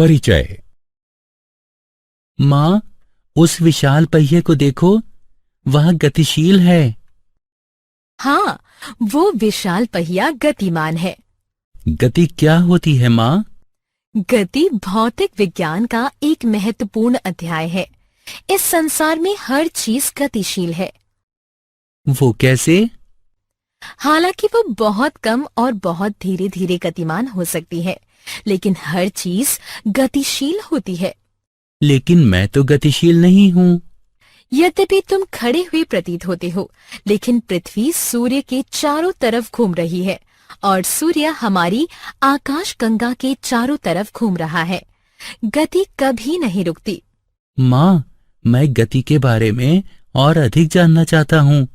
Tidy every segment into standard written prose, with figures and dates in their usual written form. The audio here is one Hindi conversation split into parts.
परिचय। माँ, उस विशाल पहिए को देखो, वह गतिशील है। हाँ, वो विशाल पहिया गतिमान है। गति क्या होती है माँ? गति भौतिक विज्ञान का एक महत्वपूर्ण अध्याय है। इस संसार में हर चीज गतिशील है। वो कैसे? हालांकि वो बहुत कम और बहुत धीरे धीरे गतिमान हो सकती है, लेकिन हर चीज गतिशील होती है। लेकिन मैं तो गतिशील नहीं हूँ। यद्यपि तुम खड़े हुए प्रतीत होते हो, लेकिन पृथ्वी सूर्य के चारों तरफ घूम रही है और सूर्य हमारी आकाश गंगा के चारों तरफ घूम रहा है। गति कभी नहीं रुकती। माँ, मैं गति के बारे में और अधिक जानना चाहता हूँ।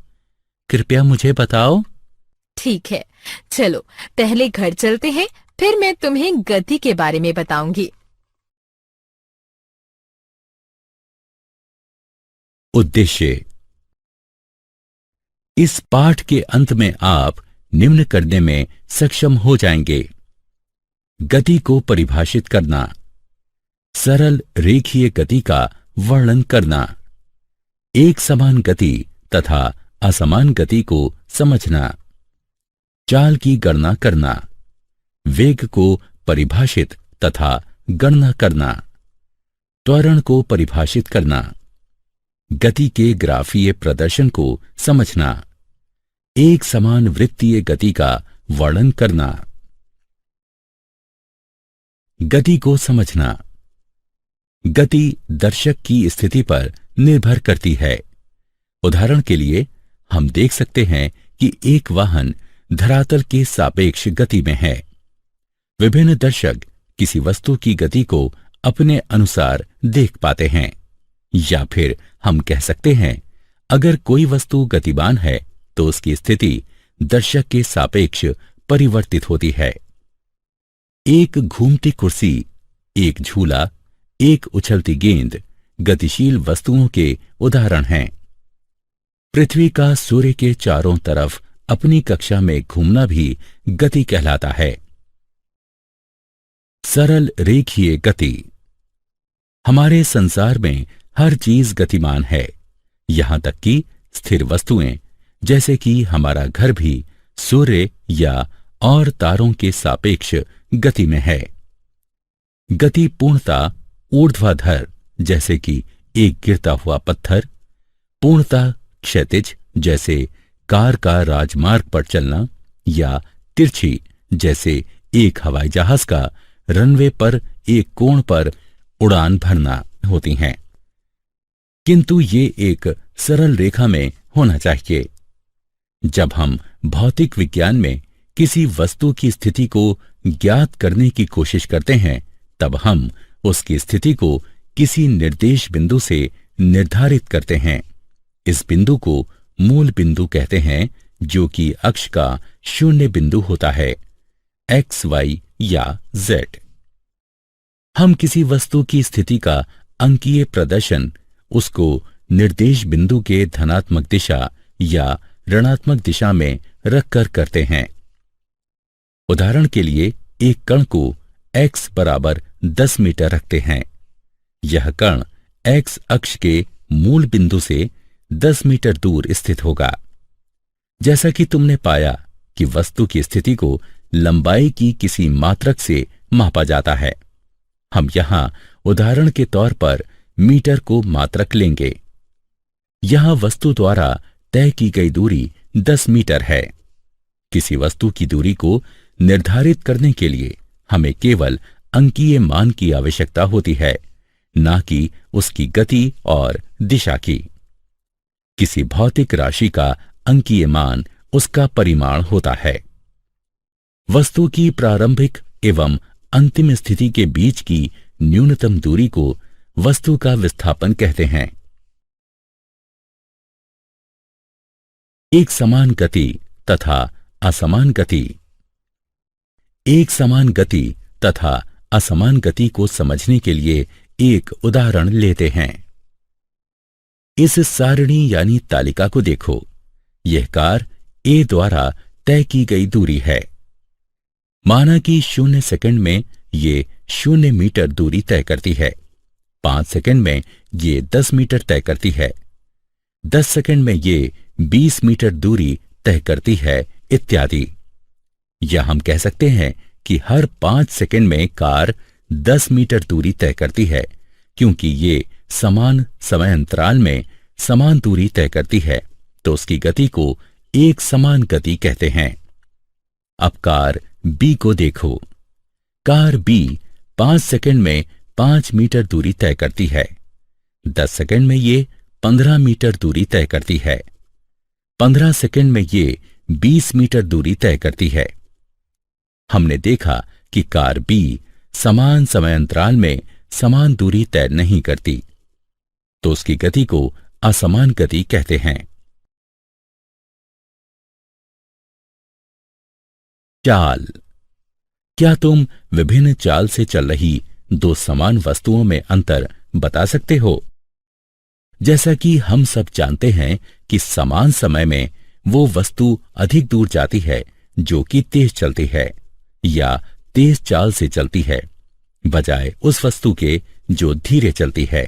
कृपया मुझे बताओ। ठीक है, चलो पहले घर चलते हैं, फिर मैं तुम्हें गति के बारे में बताऊंगी। उद्देश्य। इस पाठ के अंत में आप निम्न करने में सक्षम हो जाएंगे: गति को परिभाषित करना, सरल रेखीय गति का वर्णन करना, एक समान गति तथा असमान गति को समझना, चाल की गणना करना, वेग को परिभाषित तथा गणना करना, त्वरण को परिभाषित करना, गति के ग्राफीय प्रदर्शन को समझना, एक समान वृत्तीय गति का वर्णन करना। गति को समझना। गति दर्शक की स्थिति पर निर्भर करती है। उदाहरण के लिए हम देख सकते हैं कि एक वाहन धरातल के सापेक्ष गति में है। विभिन्न दर्शक किसी वस्तु की गति को अपने अनुसार देख पाते हैं। या फिर हम कह सकते हैं, अगर कोई वस्तु गतिमान है तो उसकी स्थिति दर्शक के सापेक्ष परिवर्तित होती है। एक घूमती कुर्सी, एक झूला, एक उछलती गेंद गतिशील वस्तुओं के उदाहरण हैं। पृथ्वी का सूर्य के चारों तरफ अपनी कक्षा में घूमना भी गति कहलाता है। सरल रेखीय गति। हमारे संसार में हर चीज गतिमान है, यहां तक कि स्थिर वस्तुएं, जैसे कि हमारा घर भी सूर्य या और तारों के सापेक्ष गति में है। गति पूर्णता ऊर्ध्वाधर, जैसे कि एक गिरता हुआ पत्थर, पूर्णता क्षैतिज, जैसे कार का राजमार्ग पर चलना, या तिरछी, जैसे एक हवाई जहाज का रनवे पर एक कोण पर उड़ान भरना होती हैं। किंतु ये एक सरल रेखा में होना चाहिए। जब हम भौतिक विज्ञान में किसी वस्तु की स्थिति को ज्ञात करने की कोशिश करते हैं, तब हम उसकी स्थिति को किसी निर्देश बिंदु से निर्धारित करते हैं। इस बिंदु को मूल बिंदु कहते हैं, जो कि अक्ष का शून्य बिंदु होता है, एक्स, वाई या जेड। हम किसी वस्तु की स्थिति का अंकीय प्रदर्शन उसको निर्देश बिंदु के धनात्मक दिशा या ऋणात्मक दिशा में रखकर करते हैं। उदाहरण के लिए एक कण को x बराबर 10 मीटर रखते हैं। यह कण x अक्ष के मूल बिंदु से 10 मीटर दूर स्थित होगा। जैसा कि तुमने पाया कि वस्तु की स्थिति को लंबाई की किसी मात्रक से मापा जाता है, हम यहां उदाहरण के तौर पर मीटर को मात्रक लेंगे। यहां वस्तु द्वारा तय की गई दूरी 10 मीटर है। किसी वस्तु की दूरी को निर्धारित करने के लिए हमें केवल अंकीय मान की आवश्यकता होती है, ना कि उसकी गति और दिशा की। किसी भौतिक राशि का अंकीय मान उसका परिमाण होता है। वस्तु की प्रारंभिक एवं अंतिम स्थिति के बीच की न्यूनतम दूरी को वस्तु का विस्थापन कहते हैं। एक समान गति तथा असमान गति। एक समान गति तथा असमान गति को समझने के लिए एक उदाहरण लेते हैं। इस सारणी यानी तालिका को देखो। यह कार A द्वारा तय की गई दूरी है। माना कि 0 सेकंड में ये 0 मीटर दूरी तय करती है। 5 सेकंड में ये 10 मीटर तय करती है। 10 सेकंड में ये 20 मीटर दूरी तय करती है, इत्यादि। या हम कह सकते हैं कि हर 5 सेकंड में कार 10 मीटर दूरी तय करती है, क्योंकि ये समान समय अंतराल में समान दूरी तय करती है, तो उसकी गति को एक समान गति कहते हैं। अब कार बी को देखो। कार बी 5 सेकंड में 5 मीटर दूरी तय करती है। 10 सेकंड में ये 15 मीटर दूरी तय करती है। 15 सेकंड में ये 20 मीटर दूरी तय करती है। हमने देखा कि कार बी समान समय अंतराल में समान दूरी तय नहीं करती, तो उसकी गति को असमान गति कहते हैं। चाल। क्या तुम विभिन्न चाल से चल रही दो समान वस्तुओं में अंतर बता सकते हो? जैसा कि हम सब जानते हैं कि समान समय में वो वस्तु अधिक दूर जाती है जो कि तेज चलती है या तेज चाल से चलती है, बजाय उस वस्तु के जो धीरे चलती है।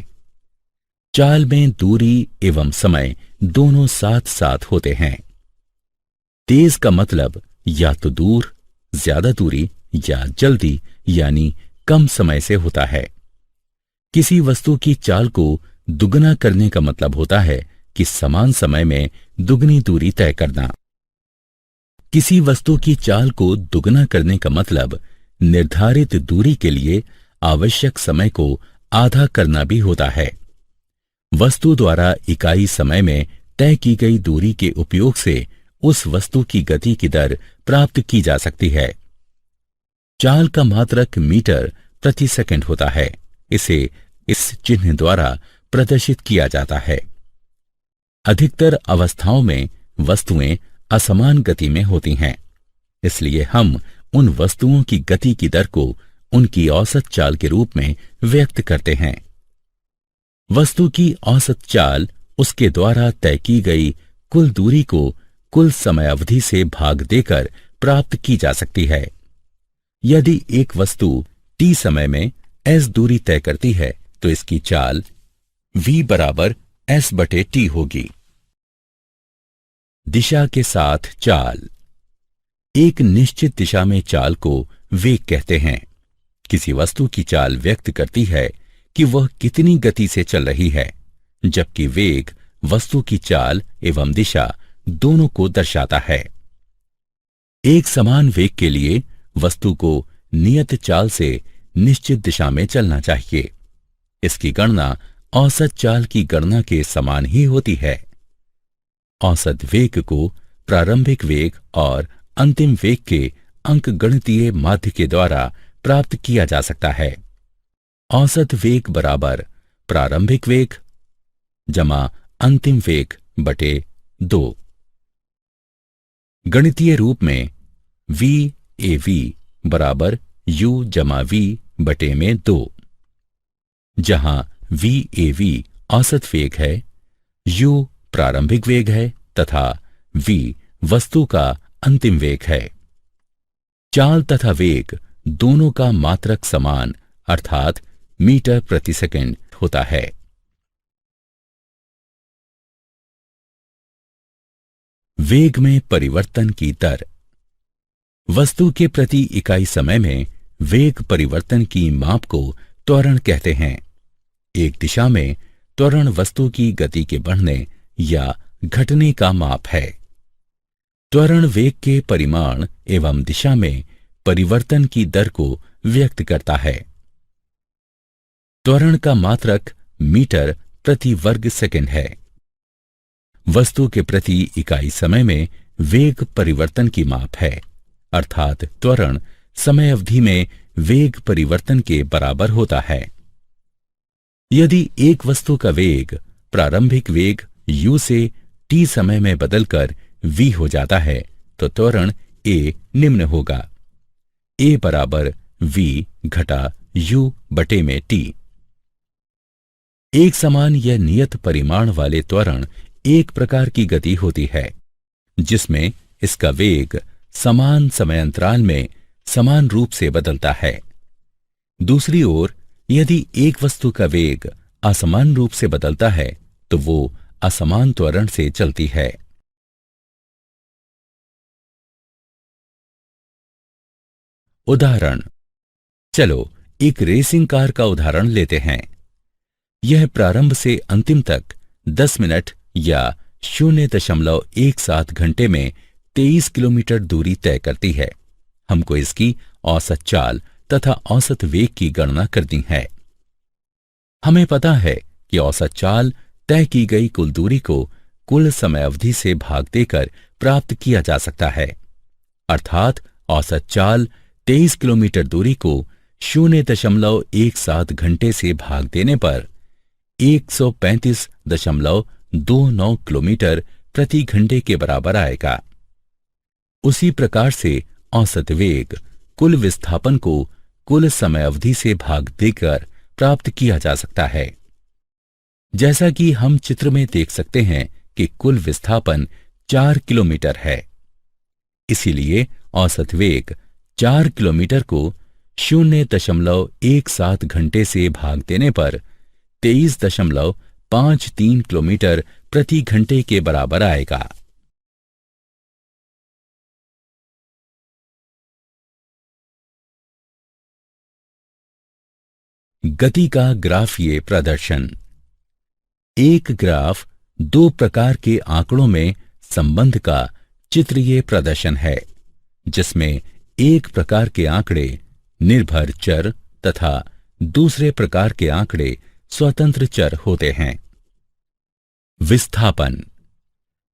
चाल में दूरी एवं समय दोनों साथ साथ होते हैं। तेज का मतलब या तो दूर, ज्यादा दूरी, या जल्दी यानी कम समय से होता है। किसी वस्तु की चाल को दुगना करने का मतलब होता है कि समान समय में दुगनी दूरी तय करना। किसी वस्तु की चाल को दुगना करने का मतलब निर्धारित दूरी के लिए आवश्यक समय को आधा करना भी होता है। वस्तु द्वारा इकाई समय में तय की गई दूरी के उपयोग से उस वस्तु की गति की दर प्राप्त की जा सकती है। चाल का मात्रक मीटर प्रति सेकंड होता है। इसे इस चिन्ह द्वारा प्रदर्शित किया जाता है। अधिकतर अवस्थाओं में वस्तुएं असमान गति में होती हैं, इसलिए हम उन वस्तुओं की गति की दर को उनकी औसत चाल के रूप में व्यक्त करते हैं। वस्तु की औसत चाल उसके द्वारा तय की गई कुल दूरी को कुल समय अवधि से भाग देकर प्राप्त की जा सकती है। यदि एक वस्तु t समय में s दूरी तय करती है तो इसकी चाल v बराबर s/t होगी। दिशा के साथ चाल। एक निश्चित दिशा में चाल को वेग कहते हैं। किसी वस्तु की चाल व्यक्त करती है कि वह कितनी गति से चल रही है, जबकि वेग वस्तु की चाल एवं दिशा दोनों को दर्शाता है। एक समान वेग के लिए वस्तु को नियत चाल से निश्चित दिशा में चलना चाहिए। इसकी गणना औसत चाल की गणना के समान ही होती है। औसत वेग को प्रारंभिक वेग और अंतिम वेग के अंकगणितीय माध्य के द्वारा प्राप्त किया जा सकता है। औसत वेग बराबर प्रारंभिक वेग जमा अंतिम वेग बटे 2। गणितीय रूप में v/a/v बराबर u जमा v बटे में 2, जहां v/a/v औसत वेग है, u प्रारंभिक वेग है तथा v वस्तु का अंतिम वेग है। चाल तथा वेग दोनों का मात्रक समान अर्थात मीटर प्रति सेकंड होता है। वेग में परिवर्तन की दर। वस्तु के प्रति इकाई समय में वेग परिवर्तन की माप को त्वरण कहते हैं। एक दिशा में त्वरण वस्तु की गति के बढ़ने या घटने का माप है। त्वरण वेग के परिमाण एवं दिशा में परिवर्तन की दर को व्यक्त करता है। त्वरण का मात्रक मीटर प्रति वर्ग सेकंड है। वस्तु के प्रति इकाई समय में वेग परिवर्तन की माप है, अर्थात त्वरण समय अवधि में वेग परिवर्तन के बराबर होता है। यदि एक वस्तु का वेग प्रारंभिक वेग u से t समय में बदलकर v हो जाता है तो त्वरण a निम्न होगा, a बराबर v घटा u बटे में t। एक समान या नियत परिमाण वाले त्वरण एक प्रकार की गति होती है जिसमें इसका वेग समान समय अंतराल में समान रूप से बदलता है। दूसरी ओर यदि एक वस्तु का वेग असमान रूप से बदलता है तो वो असमान त्वरण से चलती है। उदाहरण, चलो एक रेसिंग कार का उदाहरण लेते हैं। यह प्रारंभ से अंतिम तक 10 मिनट या 0.17 घंटे में 23 किलोमीटर दूरी तय करती है। हमको इसकी औसत चाल तथा औसत वेग की गणना करनी है। हमें पता है कि औसत चाल तय की गई कुल दूरी को कुल समय अवधि से भाग देकर प्राप्त किया जा सकता है। अर्थात औसत चाल 23 किलोमीटर दूरी को 0.17 घंटे से भाग देने पर 135.29 किलोमीटर प्रति घंटे के बराबर आएगा। उसी प्रकार से औसत वेग कुल विस्थापन को कुल समय अवधि से भाग देकर प्राप्त किया जा सकता है। जैसा कि हम चित्र में देख सकते हैं कि कुल विस्थापन 4 किलोमीटर है। इसीलिए औसत वेग 4 किलोमीटर को 0.17 घंटे से भाग देने पर 23.53 किलोमीटर प्रति घंटे के बराबर आएगा। गति का ग्राफीय प्रदर्शन। एक ग्राफ दो प्रकार के आंकड़ों में संबंध का चित्रीय प्रदर्शन है, जिसमें एक प्रकार के आंकड़े निर्भर चर तथा दूसरे प्रकार के आंकड़े स्वतंत्र चर होते हैं। विस्थापन।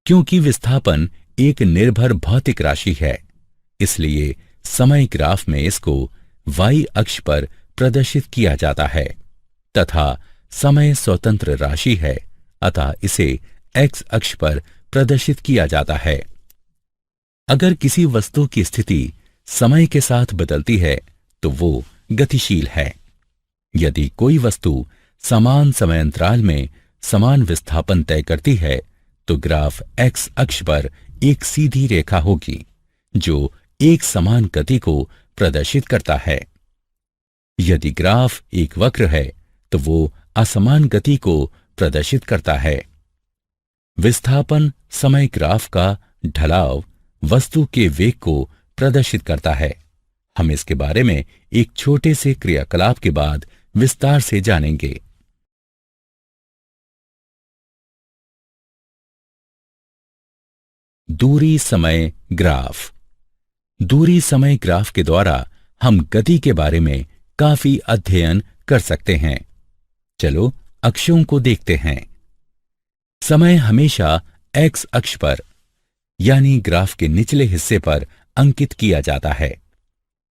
क्योंकि विस्थापन एक निर्भर भौतिक राशि है, इसलिए समय ग्राफ में इसको y अक्ष पर प्रदर्शित किया जाता है तथा समय स्वतंत्र राशि है, अतः इसे x अक्ष पर प्रदर्शित किया जाता है। अगर किसी वस्तु की स्थिति समय के साथ बदलती है तो वो गतिशील है। यदि कोई वस्तु समान समयांतराल में समान विस्थापन तय करती है तो ग्राफ x अक्ष पर एक सीधी रेखा होगी जो एक समान गति को प्रदर्शित करता है। यदि ग्राफ एक वक्र है तो वो असमान गति को प्रदर्शित करता है। विस्थापन समय ग्राफ का ढलाव वस्तु के वेग को प्रदर्शित करता है। हम इसके बारे में एक छोटे से क्रियाकलाप के बाद विस्तार से जानेंगे। दूरी समय ग्राफ। दूरी समय ग्राफ के द्वारा हम गति के बारे में काफी अध्ययन कर सकते हैं। चलो अक्षों को देखते हैं। समय हमेशा x अक्ष पर यानी ग्राफ के निचले हिस्से पर अंकित किया जाता है।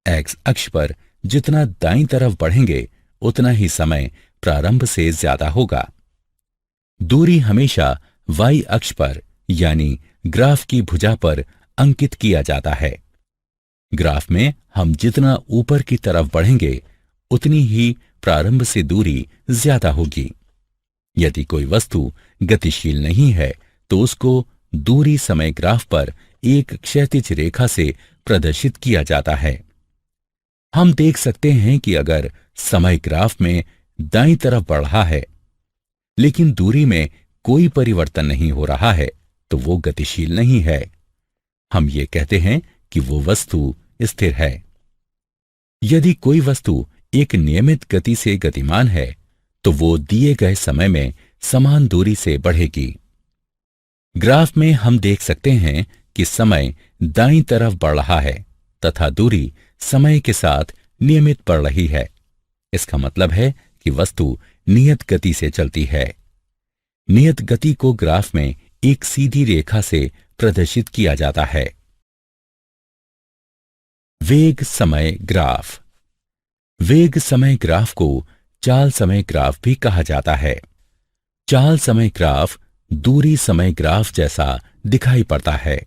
x अक्ष पर जितना दाईं तरफ बढ़ेंगे उतना ही समय प्रारंभ से ज्यादा होगा। दूरी हमेशा y अक्ष पर यानी ग्राफ की भुजा पर अंकित किया जाता है। ग्राफ में हम जितना ऊपर की तरफ बढ़ेंगे उतनी ही प्रारंभ से दूरी ज्यादा होगी। यदि कोई वस्तु गतिशील नहीं है तो उसको दूरी समय ग्राफ पर एक क्षैतिज रेखा से प्रदर्शित किया जाता है। हम देख सकते हैं कि अगर समय ग्राफ में दाईं तरफ बढ़ रहा है लेकिन दूरी में कोई परिवर्तन नहीं हो रहा है तो वो गतिशील नहीं है। हम ये कहते हैं कि वो वस्तु स्थिर है। यदि कोई वस्तु एक नियमित गति से गतिमान है तो वो दिए गए समय में समान दूरी से बढ़ेगी। ग्राफ में हम देख सकते हैं कि समय दाईं तरफ बढ़ रहा है तथा दूरी समय के साथ नियमित बढ़ रही है। इसका मतलब है कि वस्तु नियत गति से चलती है। नियत गति को ग्राफ में एक सीधी रेखा से प्रदर्शित किया जाता है। वेग समय ग्राफ। वेग समय ग्राफ को चाल समय ग्राफ भी कहा जाता है। चाल समय ग्राफ दूरी समय ग्राफ जैसा दिखाई पड़ता है।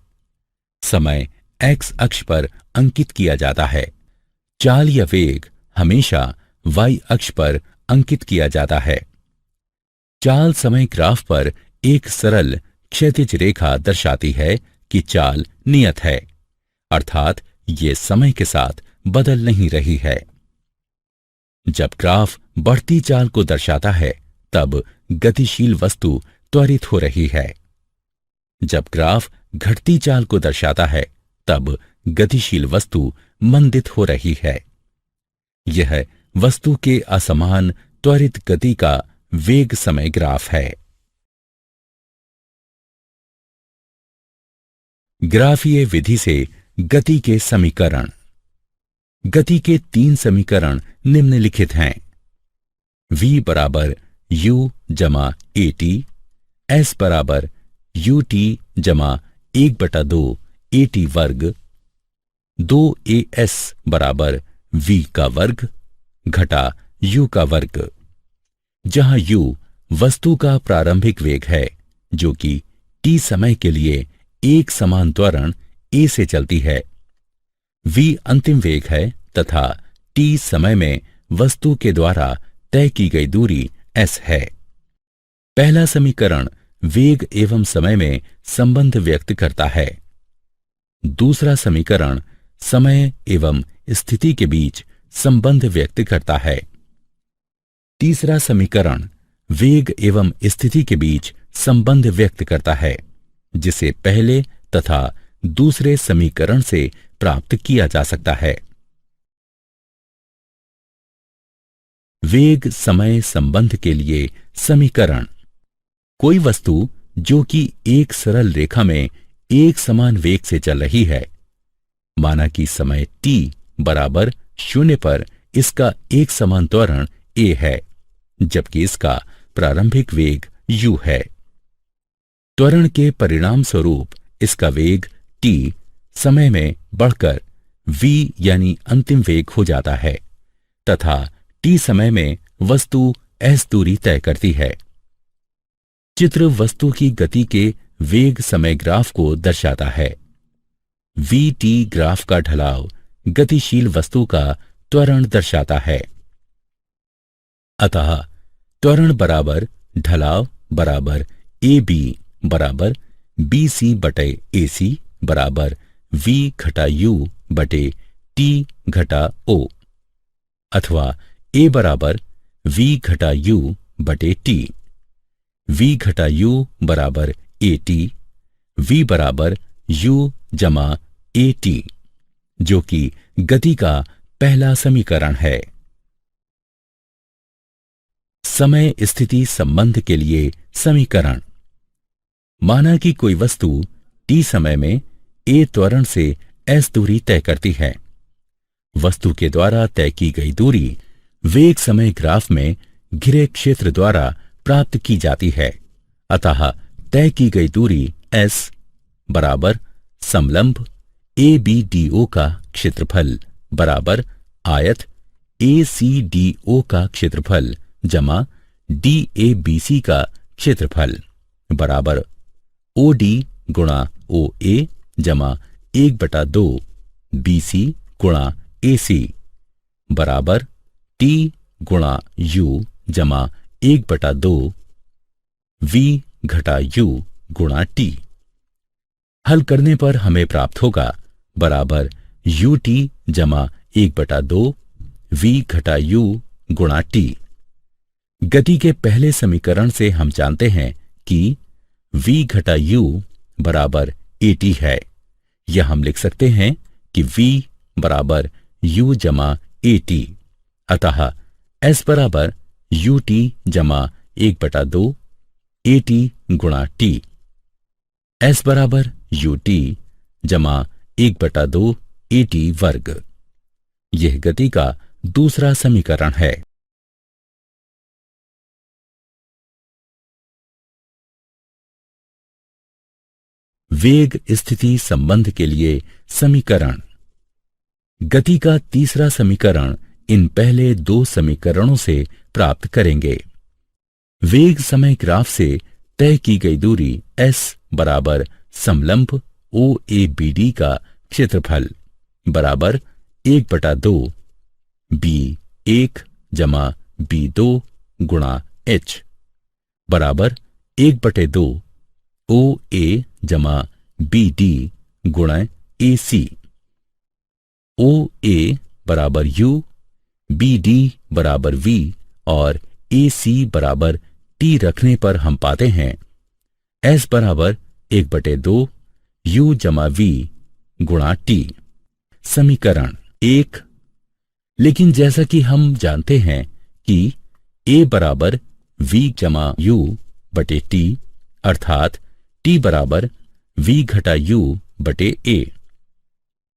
समय x अक्ष पर अंकित किया जाता है। चाल या वेग हमेशा y अक्ष पर अंकित किया जाता है। चाल समय ग्राफ पर एक सरल क्षैतिज रेखा दर्शाती है कि चाल नियत है, अर्थात ये समय के साथ बदल नहीं रही है। जब ग्राफ बढ़ती चाल को दर्शाता है तब गतिशील वस्तु त्वरित हो रही है। जब ग्राफ घटती चाल को दर्शाता है तब गतिशील वस्तु मंदित हो रही है। यह वस्तु के असमान त्वरित गति का वेग समय ग्राफ है। ग्राफीय विधि से गति के समीकरण। गति के 3 समीकरण निम्नलिखित हैं। v बराबर u जमा at, s बराबर ut जमा 1/2 at वर्ग, 2as बराबर v का वर्ग घटा u का वर्ग, जहां u वस्तु का प्रारंभिक वेग है जो कि t समय के लिए एक समान त्वरण a से चलती है। v अंतिम वेग है तथा t समय में वस्तु के द्वारा तय की गई दूरी s है। पहला समीकरण वेग एवं समय में संबंध व्यक्त करता है। दूसरा समीकरण समय एवं स्थिति के बीच संबंध व्यक्त करता है। तीसरा समीकरण वेग एवं स्थिति के बीच संबंध व्यक्त करता है, जिसे पहले तथा दूसरे समीकरण से प्राप्त किया जा सकता है। वेग समय संबंध के लिए समीकरण। कोई वस्तु जो कि एक सरल रेखा में एक समान वेग से चल रही है, माना कि समय t बराबर 0 पर इसका एक समान त्वरण a है, जबकि इसका प्रारंभिक वेग u है। त्वरण के परिणाम स्वरूप इसका वेग t समय में बढ़कर v यानी अंतिम वेग हो जाता है तथा t समय में वस्तु s दूरी तय करती है। चित्र वस्तु की गति के वेग समय ग्राफ को दर्शाता है। vt ग्राफ का ढलाव गतिशील वस्तु का त्वरण दर्शाता है। अतः त्वरण बराबर ढलाव बराबर ab बराबर bc बटे ac बराबर v घटा u बटे t घटा o, अथवा a बराबर v घटा u बटे t, v घटा u बराबर at, v बराबर u जमा at, जो कि गति का पहला समीकरण है। समय स्थिति संबंध के लिए समीकरण। माना कि कोई वस्तु t समय में a त्वरण से s दूरी तय करती है। वस्तु के द्वारा तय की गई दूरी वेग समय ग्राफ में घिरे क्षेत्र द्वारा प्राप्त की जाती है। अतः तय की गई दूरी s बराबर समलंब ABDO का क्षेत्रफल बराबर आयत ACDO का क्षेत्रफल जमा DABC का क्षेत्रफल बराबर OD गुणा OA जमा 1/2 BC गुणा AC बराबर T गुणा U जमा 1/2 V घटा U गुणा T। हल करने पर हमें प्राप्त होगा बराबर UT जमा 1/2 V घटा U गुणा T। गति के पहले समीकरण से हम जानते हैं कि V घटा U बराबर AT है, या हम लिख सकते हैं कि V बराबर U जमा AT। अतः S बराबर UT जमा 1/2 AT गुणा T। S बराबर UT जमा 1/2 AT वर्ग। यह गति का दूसरा समीकरण है। वेग स्थिति संबंध के लिए समीकरण। गति का तीसरा समीकरण इन पहले 2 समीकरणों से प्राप्त करेंगे। वेग समय ग्राफ से तय की गई दूरी s बराबर समलंब OABD का क्षेत्रफल बराबर 1/2 B1 जमा B2 गुणा h बराबर 1/2 OA जमा BD गुणा AC। OA बराबर U, बी डी बराबर वी और ए सी बराबर टी रखने पर हम पाते हैं एस बराबर 1/2 यू जमा वी गुणा टी। समीकरण 1। लेकिन जैसा कि हम जानते हैं कि ए बराबर वी जमा यू बटे टी अर्थात टी बराबर वी घटा यू बटे ए।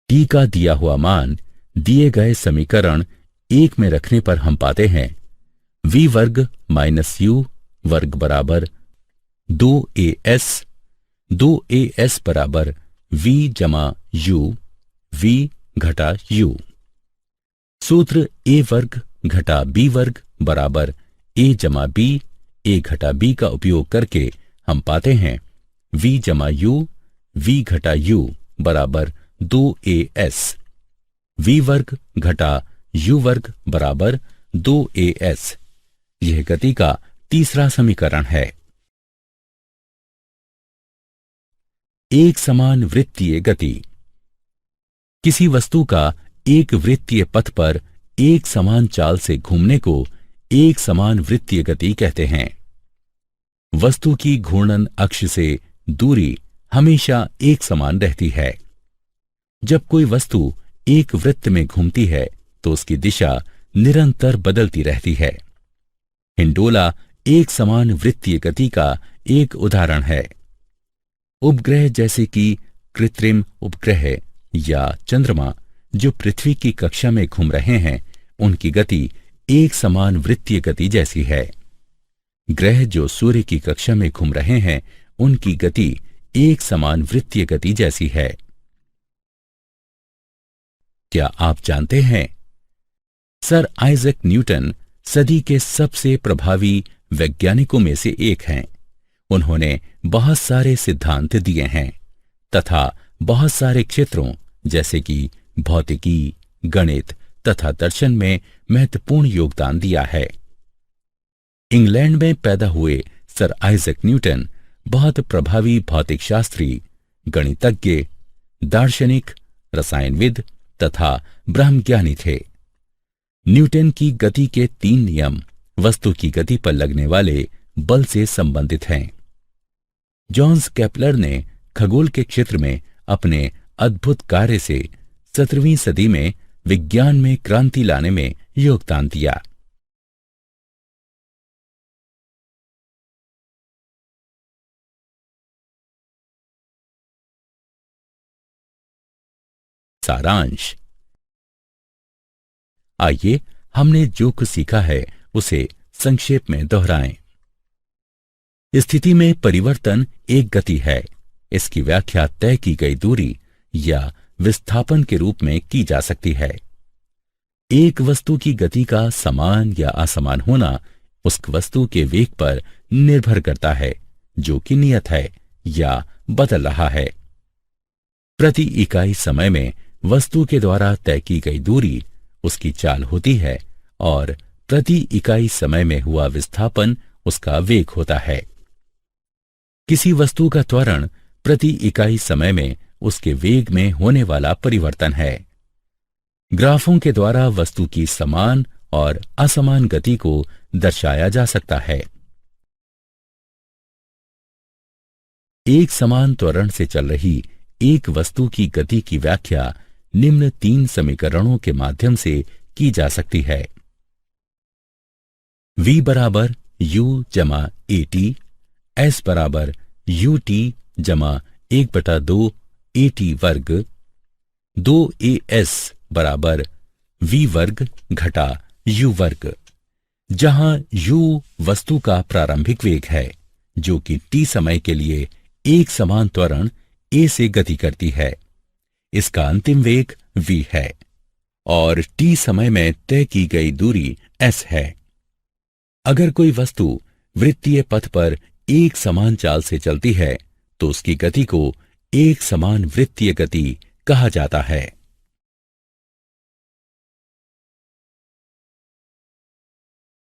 टी का दिया हुआ मान दिए गए समीकरण 1 में रखने पर हम पाते हैं वी वर्ग माइनस यू वर्ग बराबर 2as बराबर वी जमा यू वी घटा यू। सूत्र ए वर्ग घटा बी वर्ग बराबर ए जमा बी ए घटा बी का उपयोग करके हम पाते हैं वी जमा यू वी घटा यू बराबर 2as। वी वर्ग घटा यू वर्ग बराबर 2as। यह गति का तीसरा समीकरण है। एक समान वृत्तीय गति। किसी वस्तु का एक वृत्तीय पथ पर एक समान चाल से घूमने को एक समान वृत्तीय गति कहते हैं। वस्तु की घूर्णन अक्ष से दूरी हमेशा एक समान रहती है। जब कोई वस्तु एक वृत्त में घूमती है तो उसकी दिशा निरंतर बदलती रहती है। हिंडोला एक समान वृत्तीय गति का एक उदाहरण है। उपग्रह जैसे कि कृत्रिम उपग्रह या चंद्रमा जो पृथ्वी की कक्षा में घूम रहे हैं उनकी गति एक समान वृत्तीय गति जैसी है। ग्रह जो सूर्य की कक्षा में घूम रहे हैं उनकी गति एक समान वृत्तीय गति जैसी है। क्या आप जानते हैं सर आइजैक न्यूटन सदी के सबसे प्रभावी वैज्ञानिकों में से एक हैं। उन्होंने बहुत सारे सिद्धांत दिए हैं तथा बहुत सारे क्षेत्रों जैसे कि भौतिकी, गणित तथा दर्शन में महत्वपूर्ण योगदान दिया है। इंग्लैंड में पैदा हुए सर आइजैक न्यूटन बहुत प्रभावी भौतिक शास्त्री, गणितज्ञ, दार्शनिक, रसायनविद तथा ब्रह्मज्ञानी थे। न्यूटन की गति के 3 नियम वस्तु की गति पर लगने वाले बल से संबंधित हैं। जॉन्स केपलर ने खगोल के क्षेत्र में अपने अद्भुत कार्य से 17वीं सदी में विज्ञान में क्रांति लाने में योगदान दिया। सारांश। आइए हमने जो कुछ सीखा है उसे संक्षेप में दोहराएं। स्थिति में परिवर्तन एक गति है। इसकी व्याख्या तय की गई दूरी या विस्थापन के रूप में की जा सकती है। एक वस्तु की गति का समान या असमान होना उस वस्तु के वेग पर निर्भर करता है जो कि नियत है या बदल रहा है। प्रति इकाई समय में वस्तु के द्वारा तय की गई दूरी उसकी चाल होती है और प्रति इकाई समय में हुआ विस्थापन उसका वेग होता है। किसी वस्तु का त्वरण प्रति इकाई समय में उसके वेग में होने वाला परिवर्तन है। ग्राफों के द्वारा वस्तु की समान और असमान गति को दर्शाया जा सकता है। एक समान त्वरण से चल रही एक वस्तु की गति की व्याख्या निम्न 3 समीकरणों के माध्यम से की जा सकती है। v बराबर u जमा at, s बराबर ut जमा 1/2 at वर्ग, 2as बराबर v वर्ग घटा u वर्ग, जहां u वस्तु का प्रारंभिक वेग है जो कि t समय के लिए एक समान त्वरण a से गति करती है। इसका अंतिम वेग v है और t समय में तय की गई दूरी s है। अगर कोई वस्तु वृत्तीय पथ पर एक समान चाल से चलती है तो उसकी गति को एक समान वृत्तीय गति कहा जाता है।